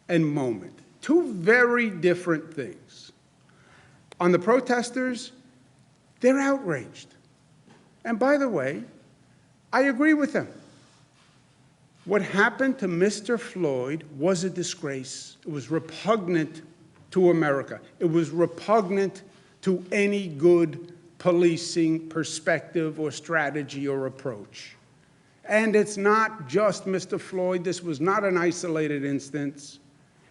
and moment. Two very different things. On the protesters, they're outraged. And by the way, I agree with them. What happened to Mr. Floyd was a disgrace. It was repugnant to America. It was repugnant to any good policing perspective or strategy or approach. And it's not just Mr. Floyd. This was not an isolated instance.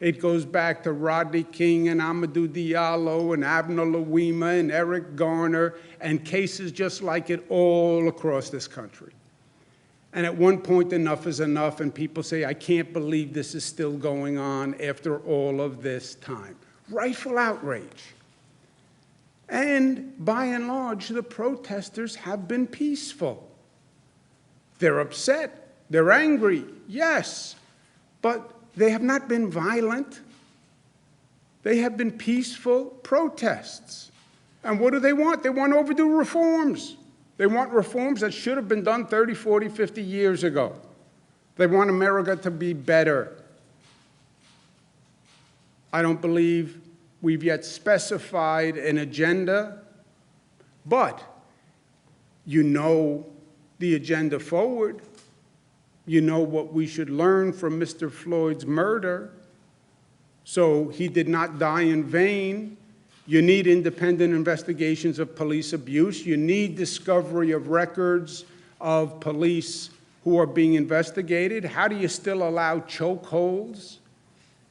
It goes back to Rodney King and Amadou Diallo and Abner Louima and Eric Garner and cases just like it all across this country. And at one point, enough is enough, and people say, I can't believe this is still going on after all of this time. Rightful outrage. And by and large, the protesters have been peaceful. They're upset, they're angry, yes, but they have not been violent. They have been peaceful protests. And what do they want? They want overdue reforms. They want reforms that should have been done 30, 40, 50 years ago. They want America to be better. I don't believe we've yet specified an agenda, but you know the agenda forward. You know what we should learn from Mr. Floyd's murder. So he did not die in vain. You need independent investigations of police abuse. You need discovery of records of police who are being investigated. How do you still allow chokeholds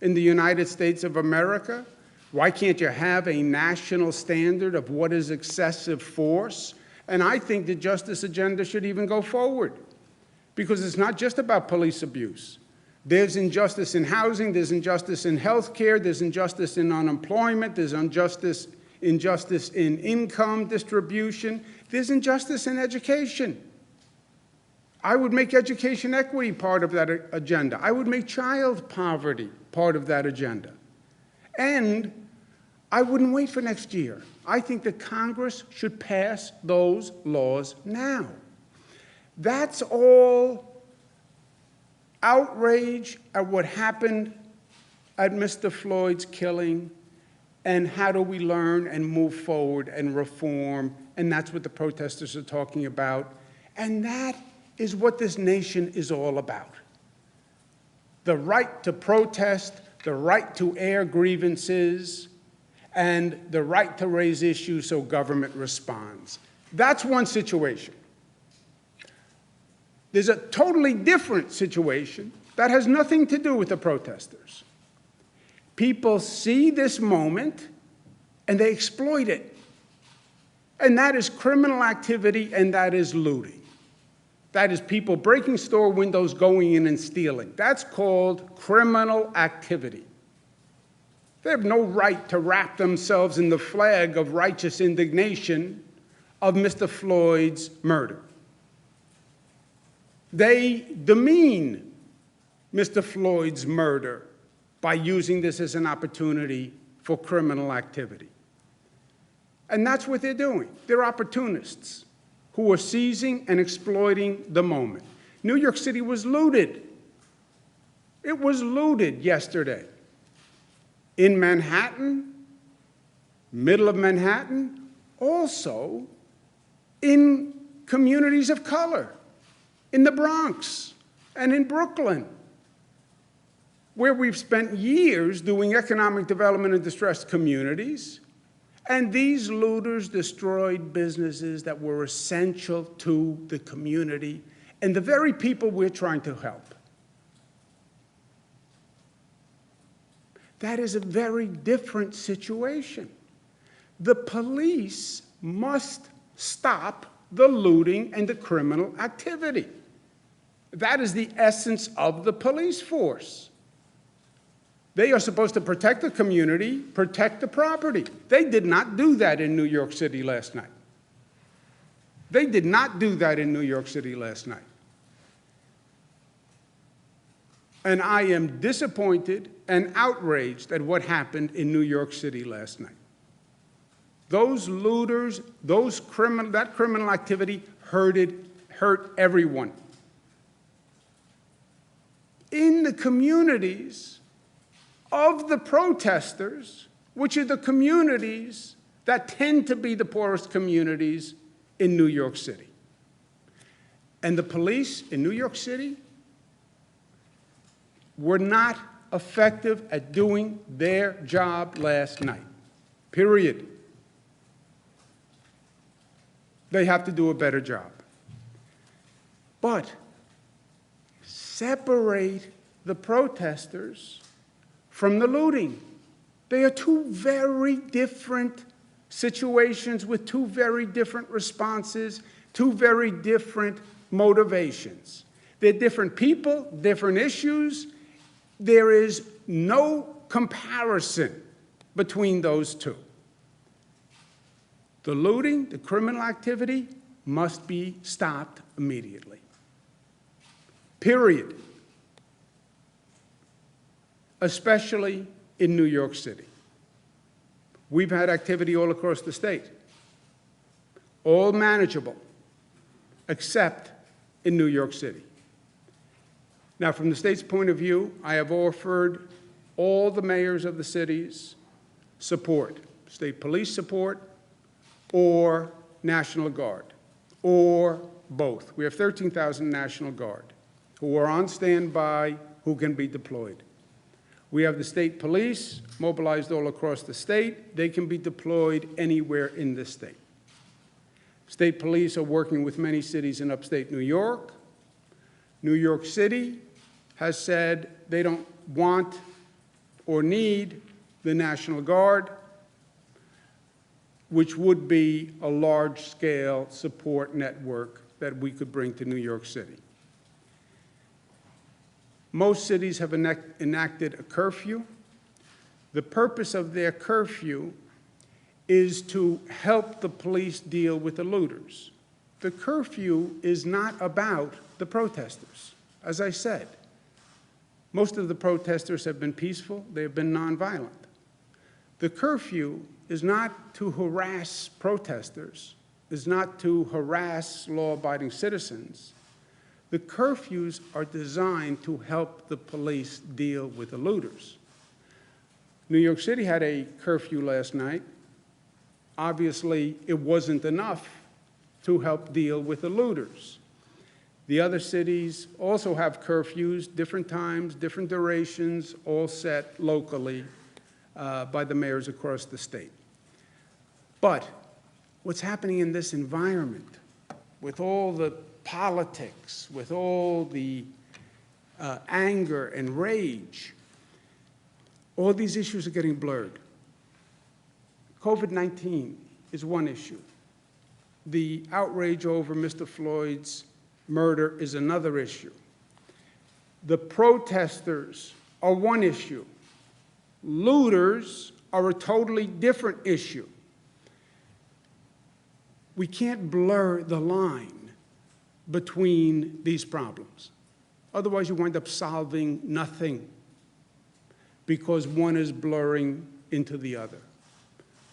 in the United States of America? Why can't you have a national standard of what is excessive force? And I think the justice agenda should even go forward, because it's not just about police abuse. There's injustice in housing, there's injustice in health care, there's injustice in unemployment, there's injustice in income distribution, there's injustice in education. I would make education equity part of that agenda. I would make child poverty part of that agenda. And I wouldn't wait for next year. I think that Congress should pass those laws now. That's all outrage at what happened at Mr. Floyd's killing, and how do we learn and move forward and reform, and that's what the protesters are talking about. And that is what this nation is all about. The right to protest, the right to air grievances, and the right to raise issues so government responds. That's one situation. There's a totally different situation that has nothing to do with the protesters. People see this moment and they exploit it. And that is criminal activity, and that is looting. That is people breaking store windows, going in and stealing. That's called criminal activity. They have no right to wrap themselves in the flag of righteous indignation of Mr. Floyd's murder. They demean Mr. Floyd's murder by using this as an opportunity for criminal activity. And that's what they're doing. They're opportunists who are seizing and exploiting the moment. New York City was looted. It was looted yesterday. In Manhattan, middle of Manhattan, also in communities of color, in the Bronx and in Brooklyn, where we've spent years doing economic development in distressed communities, and these looters destroyed businesses that were essential to the community and the very people we're trying to help. That is a very different situation. The police must stop the looting and the criminal activity. That is the essence of the police force. They are supposed to protect the community, protect the property. They did not do that in New York City last night. They did not do that in New York City last night. And I am disappointed and outraged at what happened in New York City last night. Those looters, that criminal activity hurt everyone. In the communities of the protesters, which are the communities that tend to be the poorest communities in New York City. And the police in New York City were not effective at doing their job last night, period. They have to do a better job. But separate the protesters from the looting. They are two very different situations with two very different responses, two very different motivations. They're different people, different issues. There is no comparison between those two. The looting, the criminal activity, must be stopped immediately. Period. Especially in New York City. We've had activity all across the state, all manageable, except in New York City. Now, from the state's point of view, I have offered all the mayors of the cities support, state police support, or National Guard, or both. We have 13,000 National Guard who are on standby, who can be deployed. We have the state police mobilized all across the state. They can be deployed anywhere in the state. State police are working with many cities in upstate New York. New York City has said they don't want or need the National Guard, which would be a large-scale support network that we could bring to New York City. Most cities have enacted a curfew. The purpose of their curfew is to help the police deal with the looters. The curfew is not about the protesters. As I said, most of the protesters have been peaceful. They have been nonviolent. The curfew is not to harass protesters, is not to harass law-abiding citizens. The curfews are designed to help the police deal with the looters. New York City had a curfew last night. Obviously, it wasn't enough to help deal with the looters. The other cities also have curfews, different times, different durations, all set locally by the mayors across the state. But what's happening in this environment, with all the politics, with all the anger and rage, all these issues are getting blurred. COVID-19 is one issue. The outrage over Mr. Floyd's murder is another issue. The protesters are one issue. Looters are a totally different issue. We can't blur the line between these problems. Otherwise, you wind up solving nothing because one is blurring into the other.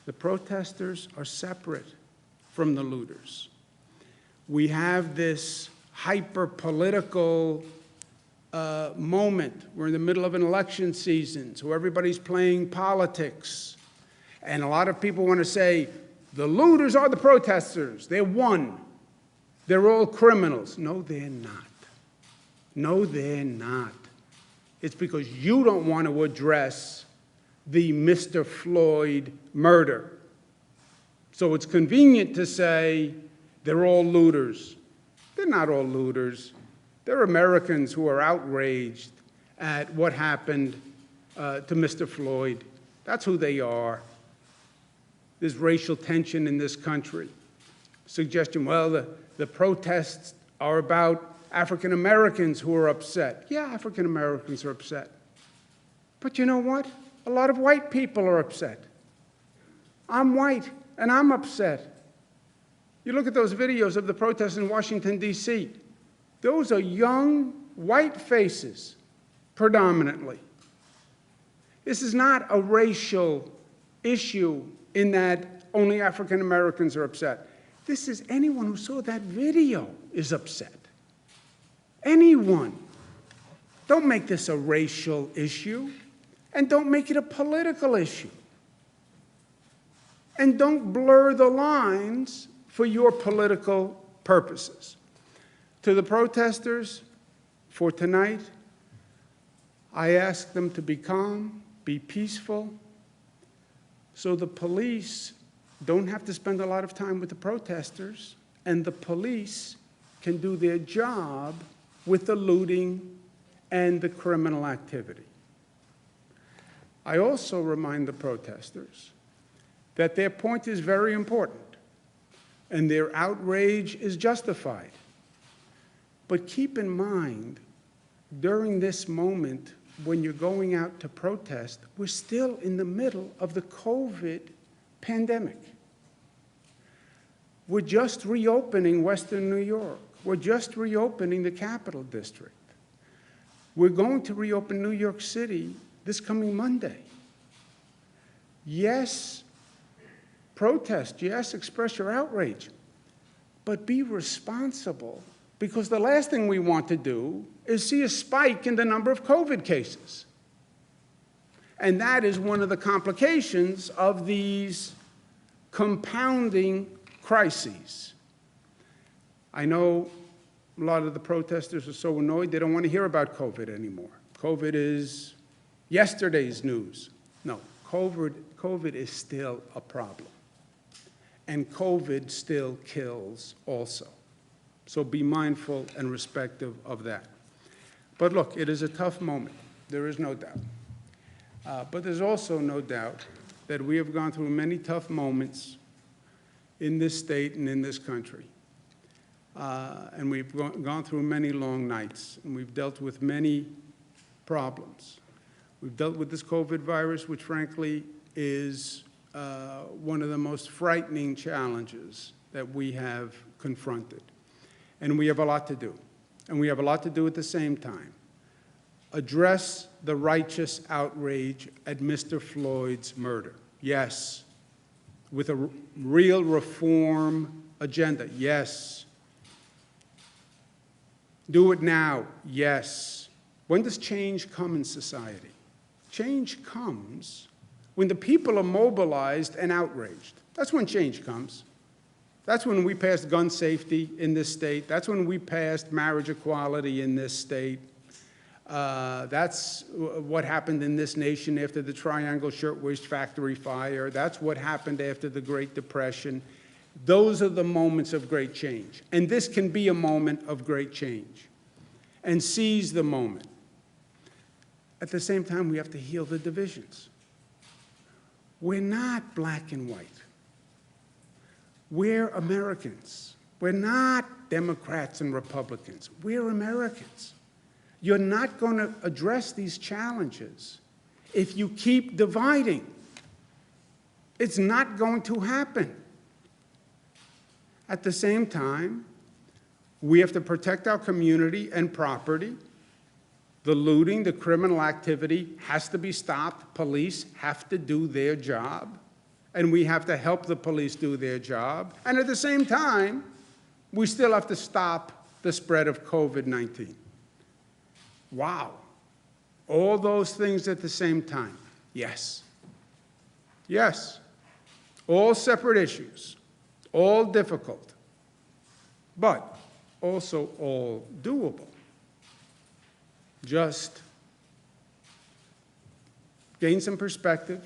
The protesters are separate from the looters. We have this hyper-political moment. We're in the middle of an election season, so everybody's playing politics. And a lot of people want to say, the looters are the protesters. They're one. They're all criminals. No, they're not. No, they're not. It's because you don't want to address the Mr. Floyd murder. So it's convenient to say they're all looters. They're not all looters. They're Americans who are outraged at what happened to Mr. Floyd. That's who they are. There's racial tension in this country. Suggestion, well, the protests are about African Americans who are upset. Yeah, African Americans are upset. But you know what? A lot of white people are upset. I'm white, and I'm upset. You look at those videos of the protests in Washington, D.C. Those are young, white faces, predominantly. This is not a racial issue in that only African Americans are upset. This is anyone who saw that video is upset. Anyone. Don't make this a racial issue. And don't make it a political issue. And don't blur the lines for your political purposes. To the protesters for tonight, I ask them to be calm, be peaceful, so the police don't have to spend a lot of time with the protesters, and the police can do their job with the looting and the criminal activity. I also remind the protesters that their point is very important and their outrage is justified. But keep in mind, during this moment when you're going out to protest, we're still in the middle of the COVID pandemic. We're just reopening Western New York. We're just reopening the Capital District. We're going to reopen New York City this coming Monday. Yes, protest. Yes, express your outrage. But be responsible, because the last thing we want to do is see a spike in the number of COVID cases. And that is one of the complications of these compounding crises. I know a lot of the protesters are so annoyed they don't want to hear about COVID anymore. COVID is yesterday's news. No, COVID is still a problem. And COVID still kills also. So be mindful and respectful of that. But look, it is a tough moment. There is no doubt. But there's also no doubt that we have gone through many tough moments in this state and in this country. And we've gone through many long nights, and we've dealt with many problems. We've dealt with this COVID virus, which frankly is one of the most frightening challenges that we have confronted. And we have a lot to do. And we have a lot to do at the same time. Address the righteous outrage at Mr. Floyd's murder. Yes. With a real reform agenda. Yes. Do it now. Yes. When does change come in society? Change comes when the people are mobilized and outraged. That's when change comes. That's when we passed gun safety in this state. That's when we passed marriage equality in this state. That's what happened in this nation after the Triangle Shirtwaist Factory fire. That's what happened after the Great Depression. Those are the moments of great change. And this can be a moment of great change. And seize the moment. At the same time, we have to heal the divisions. We're not black and white. We're Americans. We're not Democrats and Republicans. We're Americans. You're not going to address these challenges if you keep dividing. It's not going to happen. At the same time, we have to protect our community and property. The looting, the criminal activity has to be stopped. Police have to do their job. And we have to help the police do their job. And at the same time, we still have to stop the spread of COVID-19. Wow. All those things at the same time. Yes. Yes. All separate issues. All difficult. But also all doable. Just gain some perspective.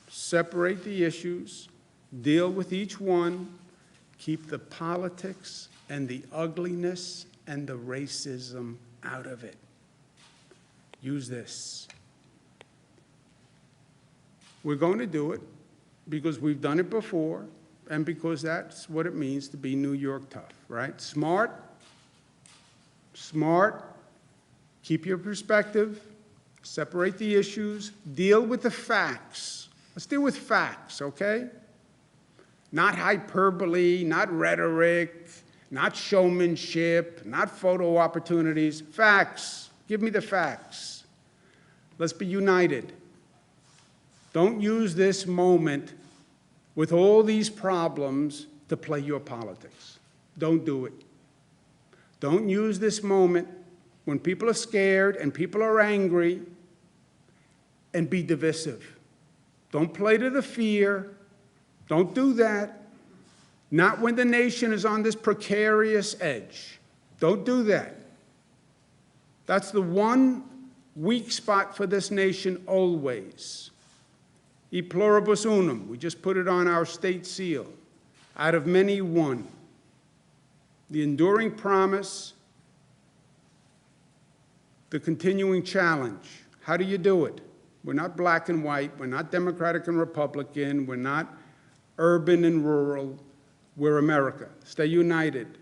Separate the issues, deal with each one, keep the politics and the ugliness and the racism out of it. Use this. We're going to do it because we've done it before and because that's what it means to be New York tough, right? Smart, keep your perspective, separate the issues, deal with the facts. Let's deal with facts, okay? Not hyperbole, not rhetoric, not showmanship, not photo opportunities. Facts. Give me the facts. Let's be united. Don't use this moment with all these problems to play your politics. Don't do it. Don't use this moment when people are scared and people are angry and be divisive. Don't play to the fear. Don't do that. Not when the nation is on this precarious edge. Don't do that. That's the one weak spot for this nation always. E pluribus unum. We just put it on our state seal. Out of many, one. The enduring promise, the continuing challenge. How do you do it? We're not black and white. We're not Democratic and Republican. We're not urban and rural. We're America. Stay united,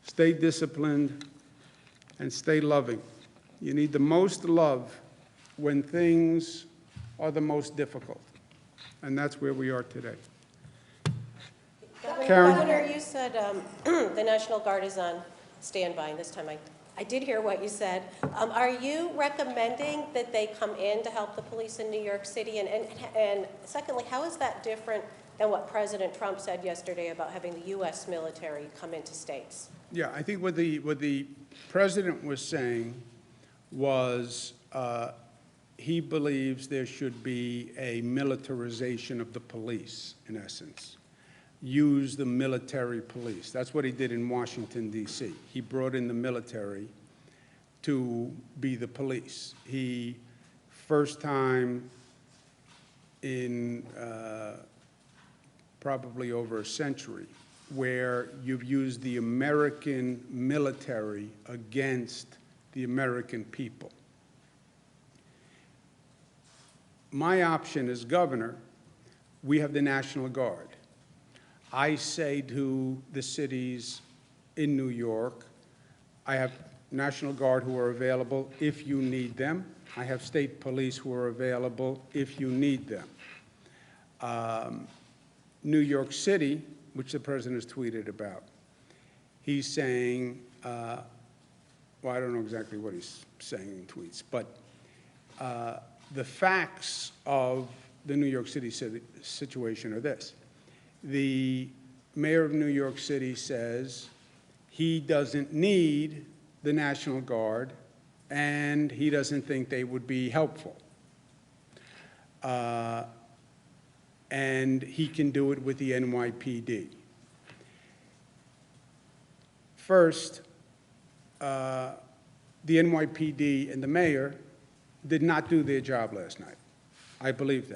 stay disciplined, and stay loving. You need the most love when things are the most difficult. And that's where we are today. Karen? Governor, you said the National Guard is on standby. This time I did hear what you said. Are you recommending that they come in to help the police in New York City? And secondly, how is that different than what President Trump said yesterday about having the U.S. military come into states? Yeah, I think what the president was saying was he believes there should be a militarization of the police, in essence. Use the military police. That's what he did in Washington, D.C. He brought in the military to be the police. He, first time in probably over a century, where you've used the American military against the American people. My option as governor, we have the National Guard. I say to the cities in New York, I have National Guard who are available if you need them. I have state police who are available if you need them. New York City, which the president has tweeted about, he's saying, well, I don't know exactly what he's saying in tweets, but the facts of the New York City situation are this. The mayor of New York City says he doesn't need the National Guard and he doesn't think they would be helpful. And he can do it with the NYPD. First, the NYPD and the mayor did not do their job last night. I believe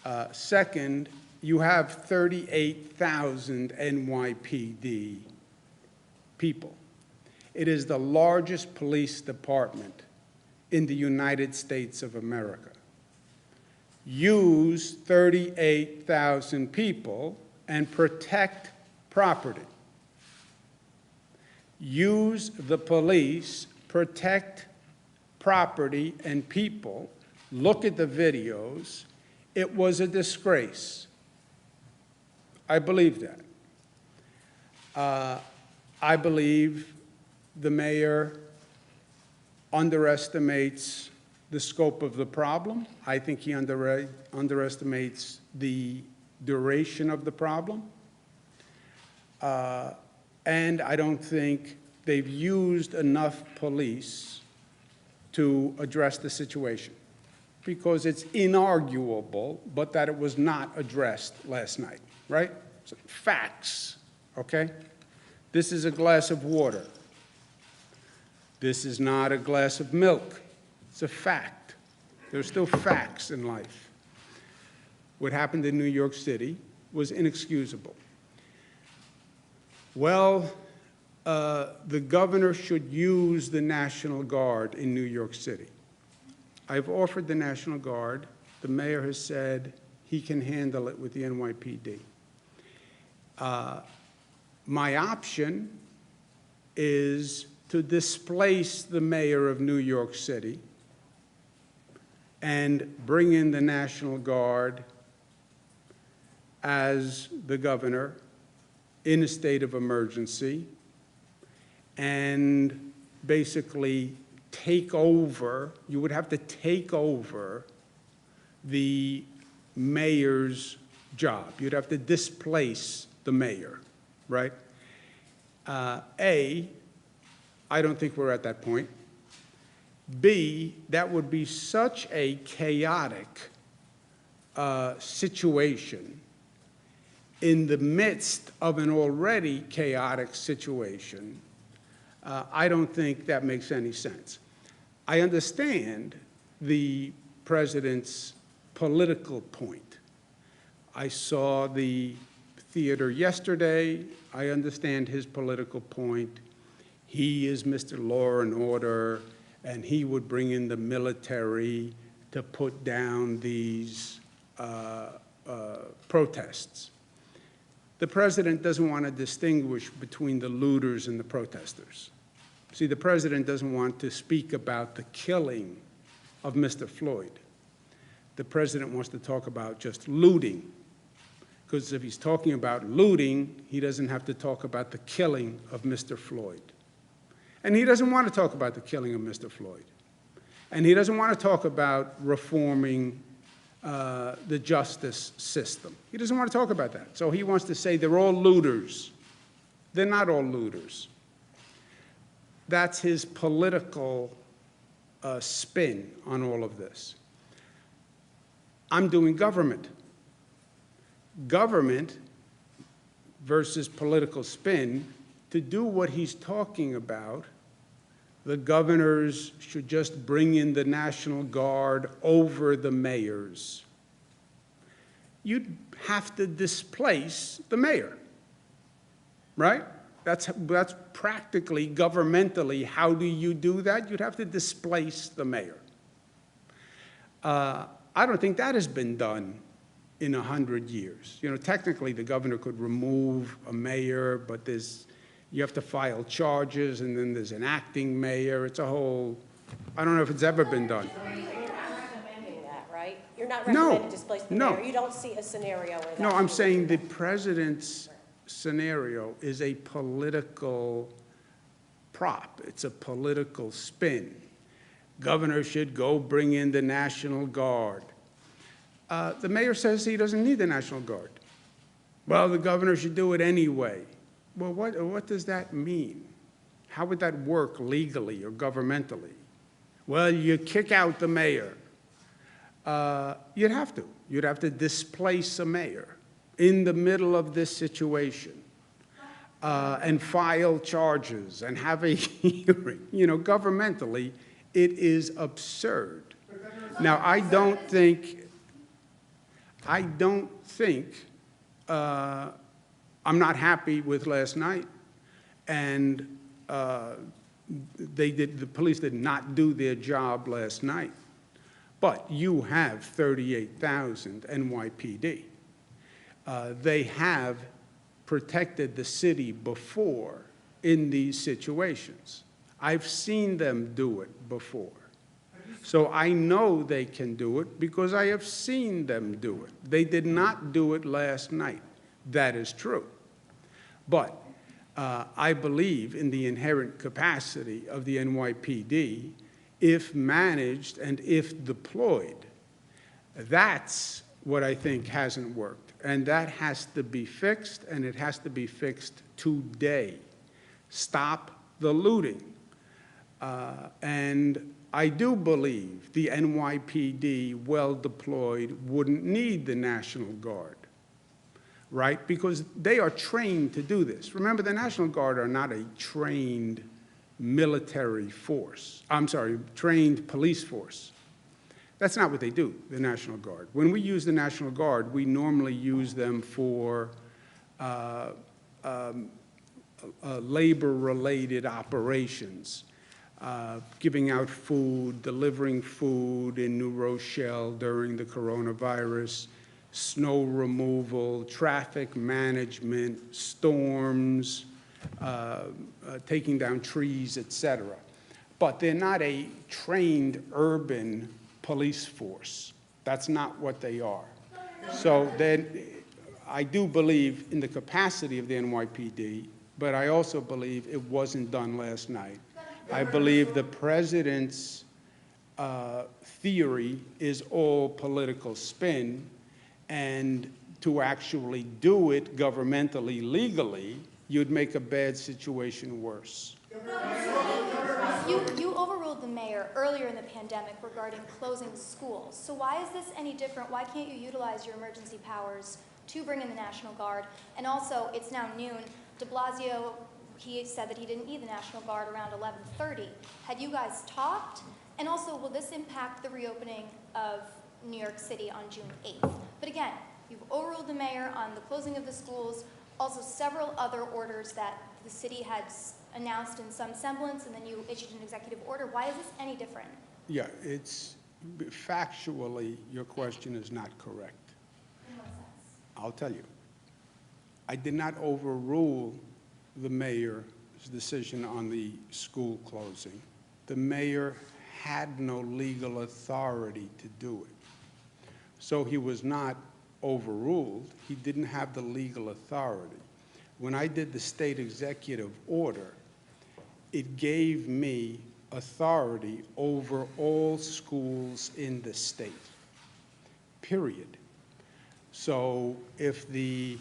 that. Second, you have 38,000 NYPD people. It is the largest police department in the United States of America. Use 38,000 people and protect property. Use the police, protect property and people. Look at the videos. It was a disgrace. I believe that. I believe the mayor underestimates the scope of the problem. I think he underestimates the duration of the problem. And I don't think they've used enough police to address the situation, because it's inarguable, but that it was not addressed last night, right? So, facts, okay? This is a glass of water. This is not a glass of milk. It's a fact. There's still facts in life. What happened in New York City was inexcusable. Well, the governor should use the National Guard in New York City. I've offered the National Guard. The mayor has said he can handle it with the NYPD. My option is to displace the mayor of New York City and bring in the National Guard as the governor in a state of emergency and basically take over. You would have to take over the mayor's job. You'd have to displace the mayor, right? I don't think we're at that point. B, that would be such a chaotic situation in the midst of an already chaotic situation. I don't think that makes any sense. I understand the president's political point. I saw the theater yesterday. I understand his political point. He is Mr. Law and Order, and he would bring in the military to put down these protests. The president doesn't want to distinguish between the looters and the protesters. See, the president doesn't want to speak about the killing of Mr. Floyd. The president wants to talk about just looting, because if he's talking about looting, he doesn't have to talk about the killing of Mr. Floyd. And he doesn't want to talk about the killing of Mr. Floyd. And he doesn't want to talk about reforming the justice system. He doesn't want to talk about that. So he wants to say they're all looters. They're not all looters. That's his political spin on all of this. I'm doing government. Government versus political spin. To do what he's talking about, the governors should just bring in the National Guard over the mayors. You'd have to displace the mayor, right? That's practically, governmentally, how do you do that? You'd have to displace the mayor. I don't think that has been done in 100 years. You know, technically the governor could remove a mayor, but you have to file charges, and then there's an acting mayor. It's a whole, I don't know if it's ever been done. You're not recommending that, right? You're not recommending displace the mayor. You don't see a scenario where that. No, I'm saying the president's scenario is a political prop. It's a political spin. Governor should go bring in the National Guard. The mayor says he doesn't need the National Guard. Well, the governor should do it anyway. Well, what does that mean? How would that work legally or governmentally? Well, you kick out the mayor. You'd have to. You'd have to displace a mayor in the middle of this situation and file charges and have a hearing. You know, governmentally, it is absurd. Now, I don't think I'm not happy with last night, and the police did not do their job last night. But you have 38,000 NYPD. They have protected the city before in these situations. I've seen them do it before. So I know they can do it because I have seen them do it. They did not do it last night. That is true. But I believe in the inherent capacity of the NYPD if managed and if deployed. That's what I think hasn't worked. And that has to be fixed, and it has to be fixed today. Stop the looting. And I do believe the NYPD, well deployed, wouldn't need the National Guard, right? Because they are trained to do this. Remember, the National Guard are not a trained military force. I'm sorry, trained police force. That's not what they do, the National Guard. When we use the National Guard, we normally use them for labor-related operations, giving out food, delivering food in New Rochelle during the coronavirus, snow removal, traffic management, storms, taking down trees, etc. But they're not a trained urban police force. That's not what they are. So then I do believe in the capacity of the NYPD, but I also believe it wasn't done last night. I believe the president's theory is all political spin, and to actually do it governmentally, legally, you'd make a bad situation worse. You overruled the mayor earlier in the pandemic regarding closing schools. So why is this any different? Why can't you utilize your emergency powers to bring in the National Guard? And also, it's now noon. De Blasio, he said that he didn't need the National Guard around 11:30. Had you guys talked? And also, will this impact the reopening of New York City on June 8th? But again, you've overruled the mayor on the closing of the schools, also several other orders that the city had announced in some semblance, and then you issued an executive order. Why is this any different? Yeah, it's factually, your question is not correct. In what sense? I'll tell you. I did not overrule the mayor's decision on the school closing. The mayor had no legal authority to do it. So he was not overruled. He didn't have the legal authority. When I did the state executive order, it gave me authority over all schools in the state, period. So if the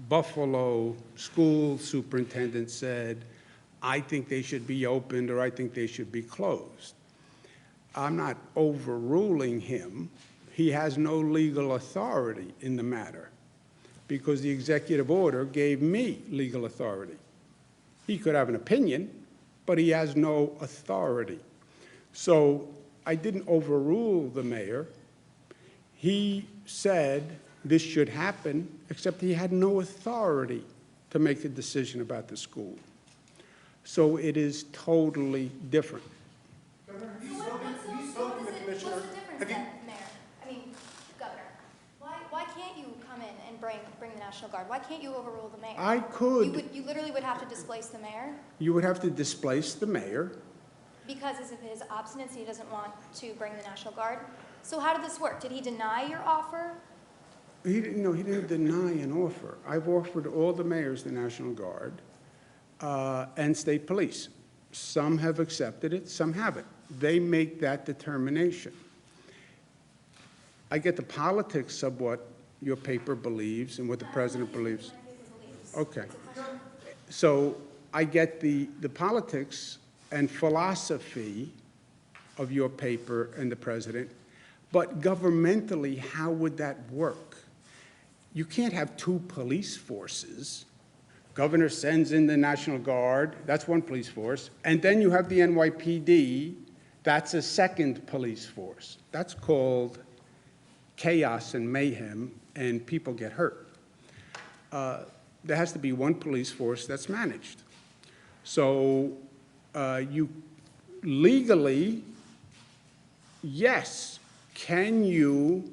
Buffalo school superintendent said, I think they should be opened or I think they should be closed, I'm not overruling him. He has no legal authority in the matter because the executive order gave me legal authority. He could have an opinion, but he has no authority. So I didn't overrule the mayor. He said this should happen, except he had no authority to make a decision about the school. So it is totally different. Governor, have you spoken to the commissioner? What's the difference then, Mayor? I mean, Governor, why can't you come in and bring the National Guard? Why can't you overrule the mayor? I could. You literally would have to displace the mayor You would have to displace the mayor. because of his obstinacy, he doesn't want to bring the National Guard. So how did this work? Did he deny your offer? He didn't deny an offer. I've offered all the mayors the National Guard and state police. Some have accepted it, some haven't. They make that determination. I get the politics of what your paper believes and what the president believes. Okay. So I get the politics and philosophy of your paper and the president, but governmentally, how would that work? You can't have two police forces. Governor sends in the National Guard, that's one police force, and then you have the NYPD, that's a second police force. That's called chaos and mayhem, and people get hurt. There has to be one police force that's managed. So you legally, yes, can you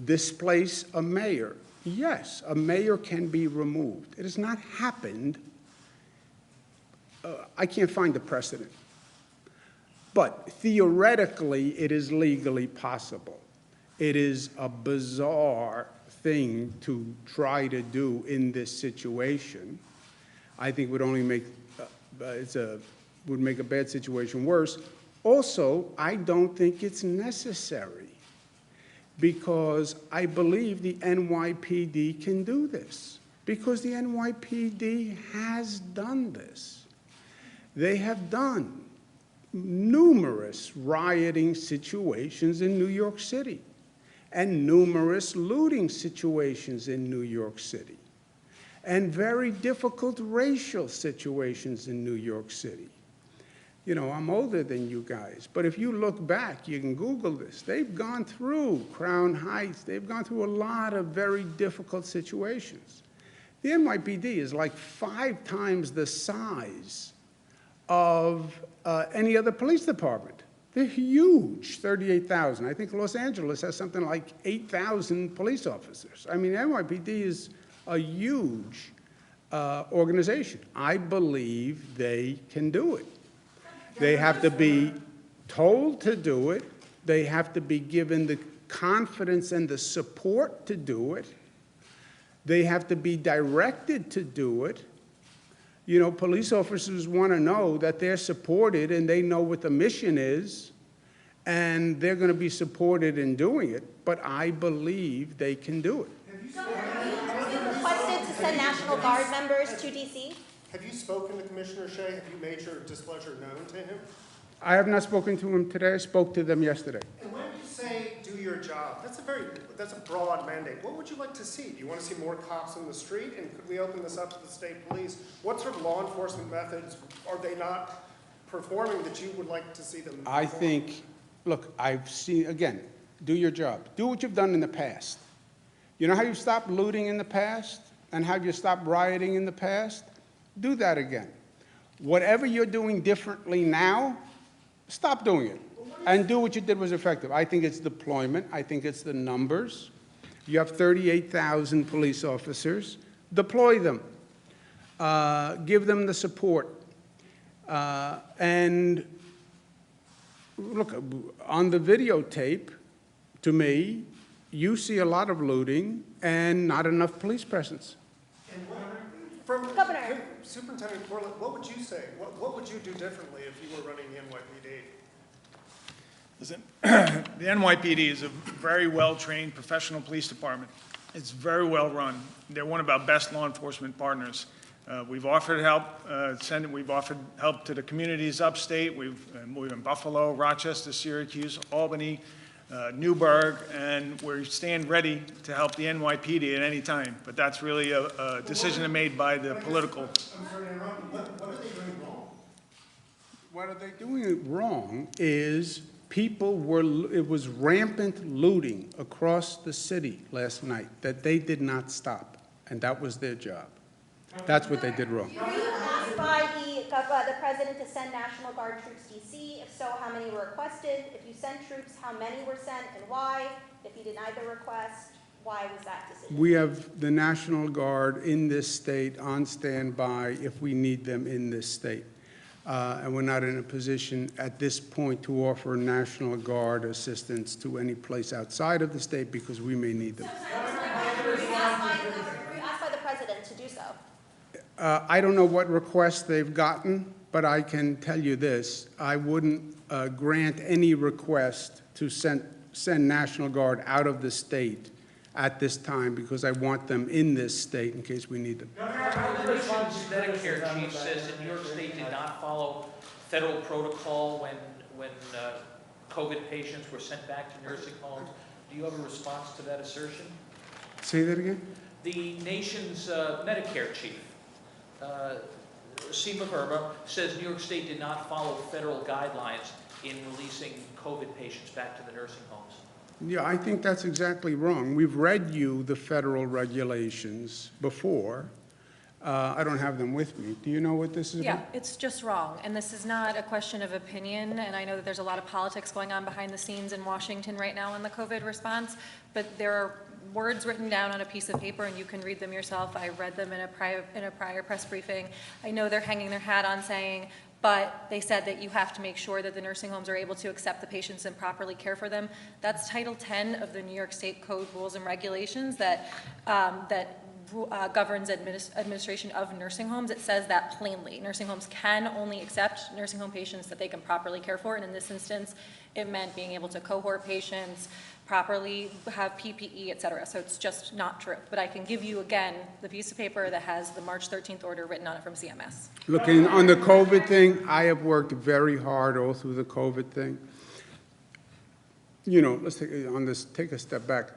displace a mayor? Yes, a mayor can be removed. It has not happened. I can't find the precedent. But theoretically, it is legally possible. It is a bizarre thing to try to do in this situation. I think would only make would make a bad situation worse. Also, I don't think it's necessary because I believe the NYPD can do this because the NYPD has done this. They have done numerous rioting situations in New York City and numerous looting situations in New York City and very difficult racial situations in New York City. You know, I'm older than you guys, but if you look back, you can Google this. They've gone through Crown Heights. They've gone through a lot of very difficult situations. The NYPD is like 5 times the size of any other police department. They're huge, 38,000. I think Los Angeles has something like 8,000 police officers. I mean, NYPD is a huge organization. I believe they can do it. They have to be told to do it. They have to be given the confidence and the support to do it. They have to be directed to do it. You know, police officers want to know that they're supported and they know what the mission is, and they're going to be supported in doing it, but I believe they can do it. Have you requested to send National Guard members to D.C.? Have you spoken to Commissioner Shea? Have you made your displeasure known to him? I have not spoken to him today. I spoke to them yesterday. And when you say do your job, that's a broad mandate. What would you like to see? Do you want to see more cops in the street? And could we open this up to the state police? What sort of law enforcement methods are they not performing that you would like to see them perform? I think, look, I've seen, again, do your job. Do what you've done in the past. You know how you stopped looting in the past and how you stopped rioting in the past? Do that again. Whatever you're doing differently now, stop doing it and do what you did was effective. I think it's deployment. I think it's the numbers. You have 38,000 police officers. Deploy them. Give them the support. And look, on the videotape, to me, you see a lot of looting and not enough police presence. And from Governor. Superintendent Corlett, what would you say? What would you do differently if you were running the NYPD? Listen, the NYPD is a very well-trained professional police department. It's very well run. They're one of our best law enforcement partners. We've offered help. We've offered help to the communities upstate. We've in Buffalo, Rochester, Syracuse, Albany, Newburgh, and we stand ready to help the NYPD at any time. But that's really a decision made by the political. I'm sorry to interrupt you. What are they doing wrong? What are they doing wrong is it was rampant looting across the city last night that they did not stop, and that was their job. That's what they did wrong. Were you asked by the president to send National Guard troops to DC? If so, how many were requested? If you sent troops, how many were sent and why? If you denied the request, why was that decision? We have the National Guard in this state on standby if we need them in this state. And we're not in a position at this point to offer National Guard assistance to any place outside of the state because we may need them. Were you asked by the president to do so? I don't know what requests they've gotten, but I can tell you this. I wouldn't grant any request to send National Guard out of the state at this time because I want them in this state in case we need them. The nation's Medicare chief says that New York State did not follow federal protocol when COVID patients were sent back to nursing homes. Do you have a response to that assertion? Say that again? The nation's Medicare chief, Seema Verma, says New York State did not follow federal guidelines in releasing COVID patients back to the nursing homes. Yeah, I think that's exactly wrong. We've read you the federal regulations before. I don't have them with me. Do you know what this is Yeah, about? it's just wrong. And this is not a question of opinion. And I know that there's a lot of politics going on behind the scenes in Washington right now on the COVID response. But there are words written down on a piece of paper, and you can read them yourself. I read them in a prior press briefing. I know they're hanging their hat on saying, but they said that you have to make sure that the nursing homes are able to accept the patients and properly care for them. That's Title 10 of the New York State Code Rules and Regulations that governs administration of nursing homes. It says that plainly. Nursing homes can only accept nursing home patients that they can properly care for, and in this instance, it meant being able to cohort patients, properly have PPE, et cetera. So it's just not true. But I can give you, again, the piece of paper that has the March 13th order written on it from CMS. Looking on the COVID thing, I have worked very hard all through the COVID thing. You know, let's take a step back.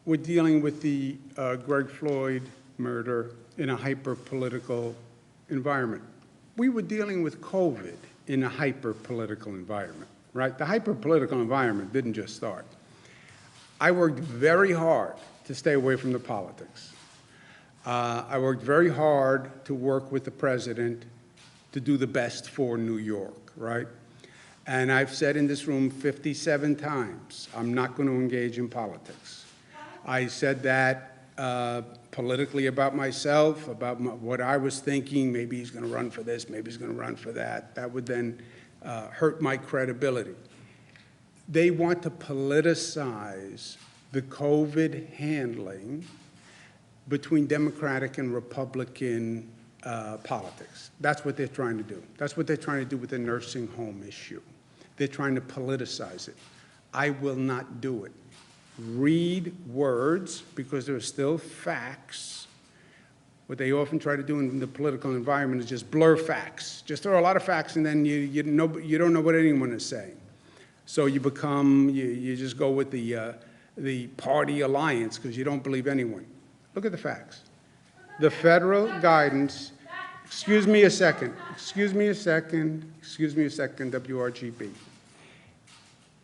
We're dealing with the Greg Floyd murder in a hyper-political environment. We were dealing with COVID in a hyper-political environment, right? The hyper-political environment didn't just start. I worked very hard to stay away from the politics. I worked very hard to work with the president to do the best for New York, right? And I've said in this room 57 times, I'm not going to engage in politics. I said that politically about myself, about what I was thinking. Maybe he's going to run for this, maybe he's going to run for that. That would then hurt my credibility. They want to politicize the COVID handling between Democratic and Republican politics. That's what they're trying to do. That's what they're trying to do with the nursing home issue. They're trying to politicize it. I will not do it. Read words, because there are still facts. What they often try to do in the political environment is just blur facts. Just throw a lot of facts, and then you don't know what anyone is saying. So you just go with the party alliance because you don't believe anyone. Look at the facts. The federal guidance, excuse me a second, WRGB.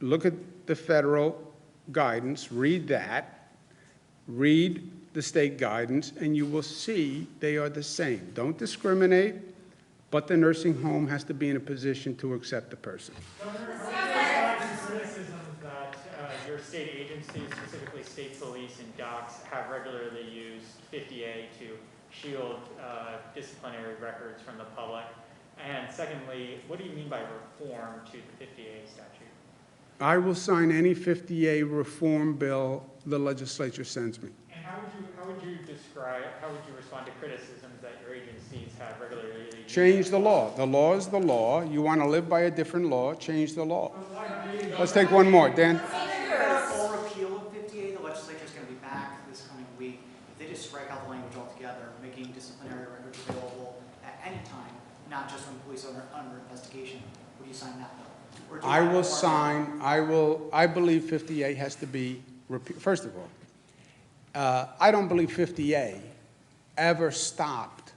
Look at the federal guidance, read that, read the state guidance, and you will see they are the same. Don't discriminate, but the nursing home has to be in a position to accept the person. Criticisms that your state agencies, specifically state police and docs, have regularly used 50A to shield disciplinary records from the public. And secondly, what do you mean by reform to the 50A statute? I will sign any 50A reform bill the legislature sends me. And how would you respond to criticisms that your agencies have regularly used? Change the law. The law is the law. You want to live by a different law, change the law. Let's take one more. Dan? Full repeal of 50A, the legislature is going to be back this coming week. If they just strike out the language altogether, making disciplinary records available at any time, not just when police are under investigation, would you sign that bill? I will sign, I believe 50A has to be, first of all, I don't believe 50A ever stopped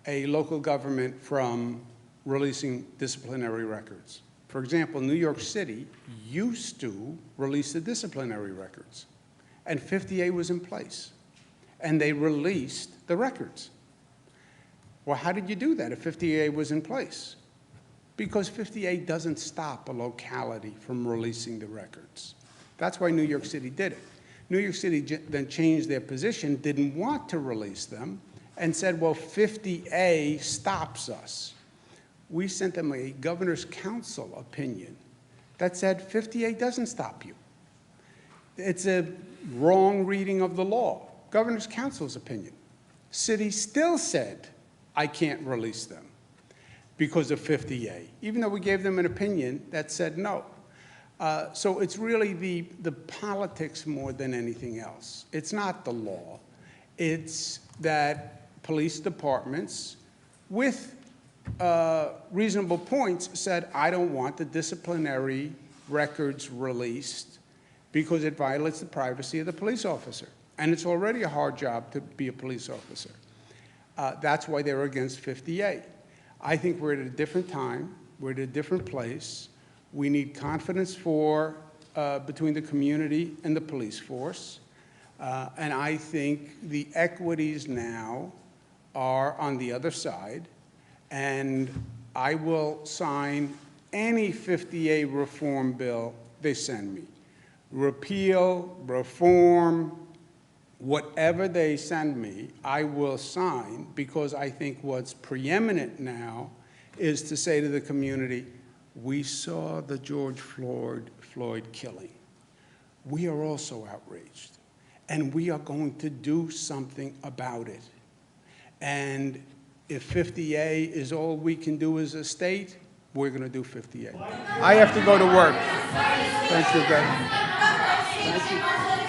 a local government from releasing disciplinary records. For example, New York City used to release the disciplinary records, and 50A was in place, and they released the records. Well, how did you do that if 50A was in place? Because 50A doesn't stop a locality from releasing the records. That's why New York City did it. New York City then changed their position, didn't want to release them, and said, well, 50A stops us. We sent them a governor's council opinion that said 50A doesn't stop you. It's a wrong reading of the law. Governor's council's opinion. City still said, I can't release them because of 50A, even though we gave them an opinion that said no. So it's really the politics more than anything else. It's not the law. It's that police departments, with reasonable points, said, I don't want the disciplinary records released because it violates the privacy of the police officer. And it's already a hard job to be a police officer. That's why they're against 50A. I think we're at a different time. We're at a different place. We need confidence between the community and the police force. And I think the equities now are on the other side. And I will sign any 50A reform bill they send me. Repeal, reform, whatever they send me, I will sign, because I think what's preeminent now is to say to the community, we saw the George Floyd killing. We are also outraged, and we are going to do something about it. And if 50A is all we can do as a state, we're going to do 50A. I have to go to work. Thank you, guys. Thank you.